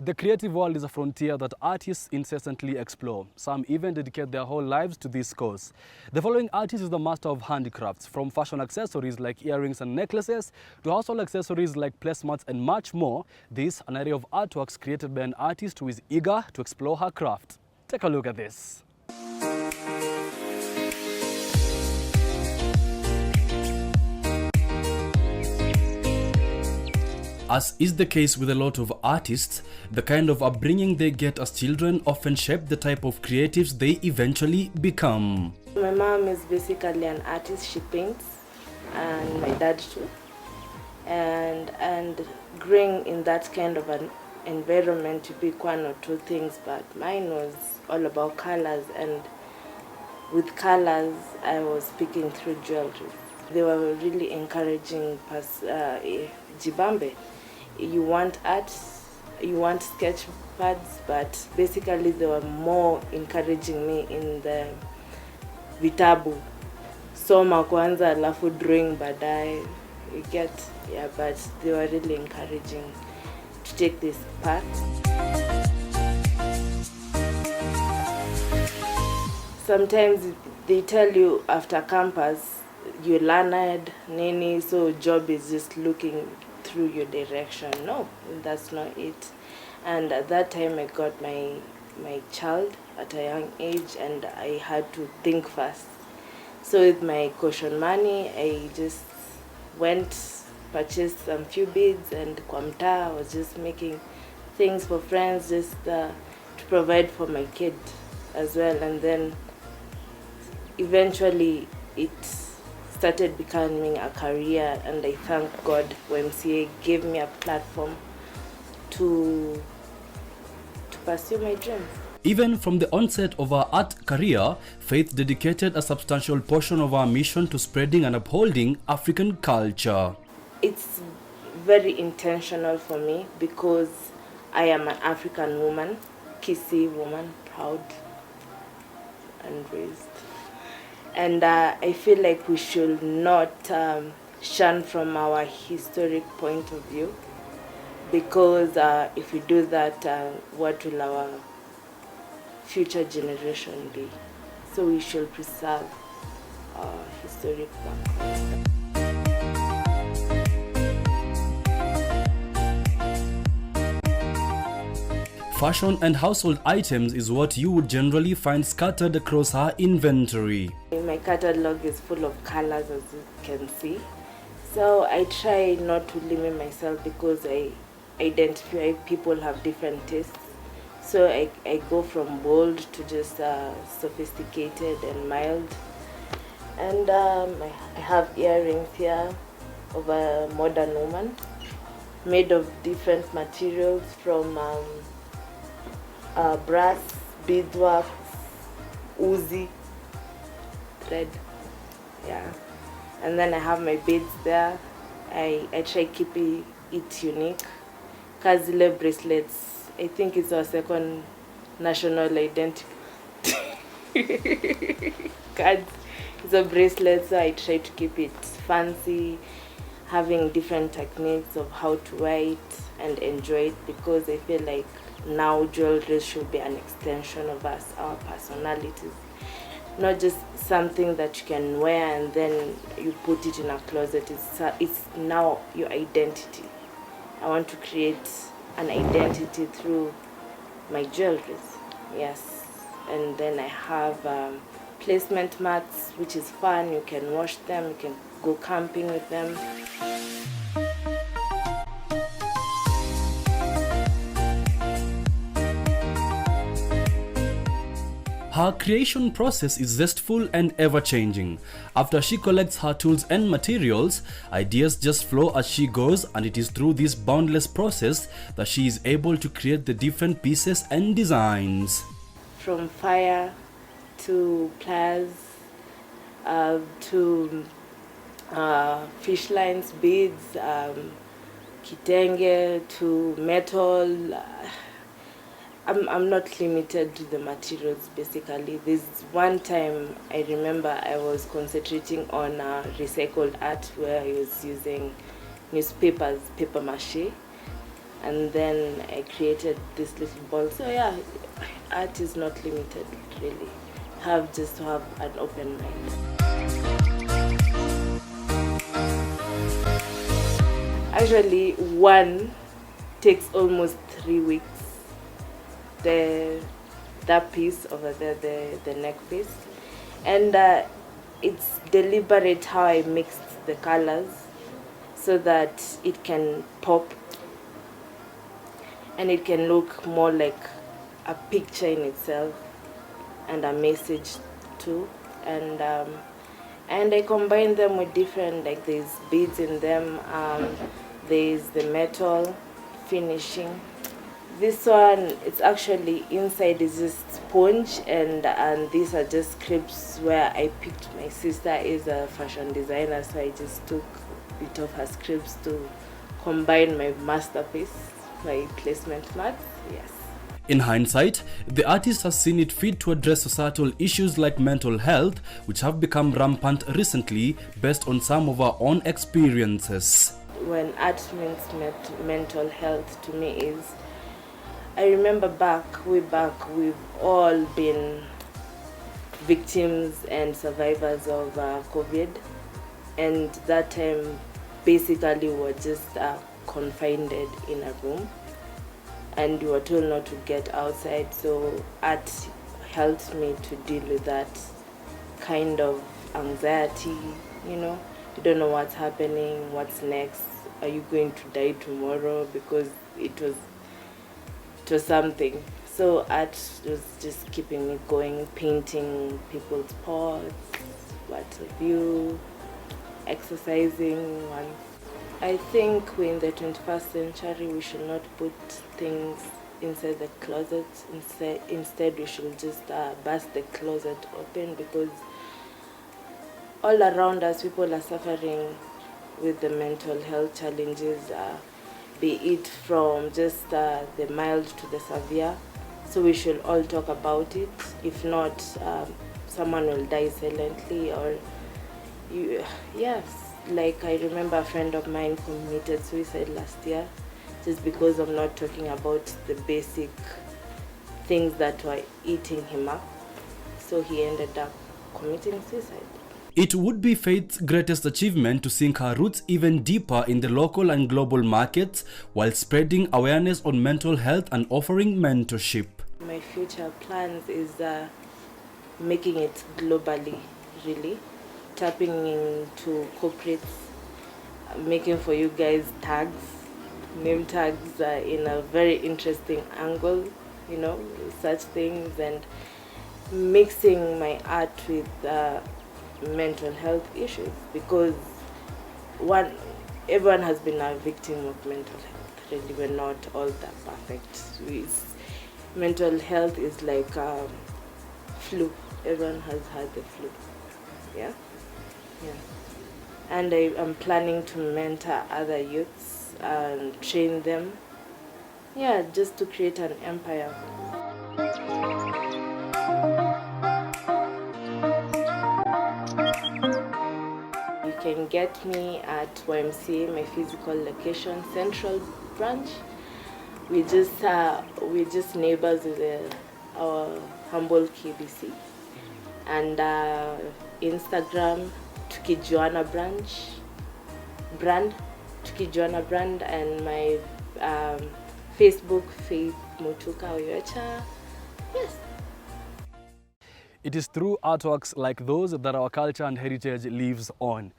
The creative world is a frontier that artists incessantly explore. Some even dedicate their whole lives to this cause. The following artist is the master of handicrafts, from fashion accessories like earrings and necklaces to household accessories like placemats and much more. This an area of artworks created by an artist who is eager to explore her craft. Take a look at this. As is the case with a lot of artists, the kind of upbringing they get as children often shape the type of creatives they eventually become. My mom is basically an artist. She paints, and my dad too. And growing in that kind of an environment, you pick one or two things, but mine was all about colors, and with colors I was picking through jewelry. They were really encouraging Jibambe. You want art, you want sketch pads, but basically they were more encouraging me in the vitabu. Soma kwanza alafu drawing baadaye, you get, yeah, but they were really encouraging to take this part. Sometimes they tell you after campus, you learned, nini, so job is just looking through your direction. No, that's not it. And at that time I got my child at a young age, and I had to think fast. So with my caution money, I just went, purchased some few beads, and kwa mtaa I was just making things for friends, just to provide for my kid as well. And then eventually it started becoming a career, and I thank God YMCA gave me a platform to pursue my dreams. Even from the onset of her art career, Faith dedicated a substantial portion of her mission to spreading and upholding African culture. It's very intentional for me because I am an African woman, Kisii woman, proud and raised. And I feel like we should not shun from our historic point of view, because if we do that, what will our future generation be? So we should preserve our historic background. Fashion and household items is what you would generally find scattered across her inventory. My catalog is full of colors, as you can see. So I try not to limit myself, because I identify people have different tastes. So I go from bold to just sophisticated and mild. And I have earrings here of a modern woman, made of different materials, from brass, beadwork, uzi, thread, yeah. And then I have my beads there. I try keeping it unique. Kazile bracelets, I think it's our second national identity card. It's a bracelet, so I try to keep it fancy, having different techniques of how to wear it and enjoy it, because I feel like now jewelry should be an extension of us, our personalities. Not just something that you can wear and then you put it in a closet. It's now your identity. I want to create an identity through my jewelry, yes. And then I have placement mats, which is fun. You can wash them, you can go camping with them. Her creation process is zestful and ever-changing. After she collects her tools and materials, ideas just flow as she goes, and it is through this boundless process that she is able to create the different pieces and designs. From fire to pliers to fish lines, beads, kitenge to metal. I'm not limited to the materials, basically. There's one time I remember I was concentrating on recycled art, where I was using newspapers, paper mache, and then I created this little ball. So yeah, art is not limited really. Have just to have an open mind. Actually, one takes almost 3 weeks. That piece over there, the neck piece, and it's deliberate how I mixed the colors so that it can pop and it can look more like a picture in itself and a message too. And I combine them with different, like there's beads in them, there's the metal finishing. This one, it's actually inside is just sponge, and these are just cribs where I picked. My sister is a fashion designer, so I just took a bit of her scripts to combine my masterpiece, my placement mats. Yes. In hindsight, the artist has seen it fit to address societal issues like mental health, which have become rampant recently based on some of our own experiences. When art means mental health to me is, I remember way back, we've all been victims and survivors of COVID, and that time basically we were just confined in a room, and we were told not to get outside. So art helped me to deal with that kind of anxiety. You don't know what's happening, what's next. Are you going to die tomorrow? Because it was something. So art was just keeping me going, painting people's pots, what have you, exercising. I think we're in the 21st century, we should not put things inside the closet. Instead we should just burst the closet open, because all around us people are suffering with the mental health challenges, be it from just the mild to the severe. So we should all talk about it. If not, someone will die silently, or yes. Like I remember a friend of mine committed suicide last year just because of not talking about the basic things that were eating him up. So he ended up committing suicide. It would be Faith's greatest achievement to sink her roots even deeper in the local and global markets while spreading awareness on mental health and offering mentorship. My future plans is making it globally, really. Tapping into corporates, making for you guys tags, name tags in a very interesting angle, such things, and mixing my art with mental health issues, because everyone has been a victim of mental health. Really, we're not all that perfect. Mental health is like flu. Everyone has had the flu. Yeah. And I'm planning to mentor other youths and train them. Yeah, just to create an empire. You can get me at YMCA, my physical location, Central Branch. We're just neighbors with our humble KBC. And Instagram, Tukijuana brand, Tukijuana brand, and my Facebook, Faith Motuka Oyocha. Yes. It is through artworks like those that our culture and heritage lives on.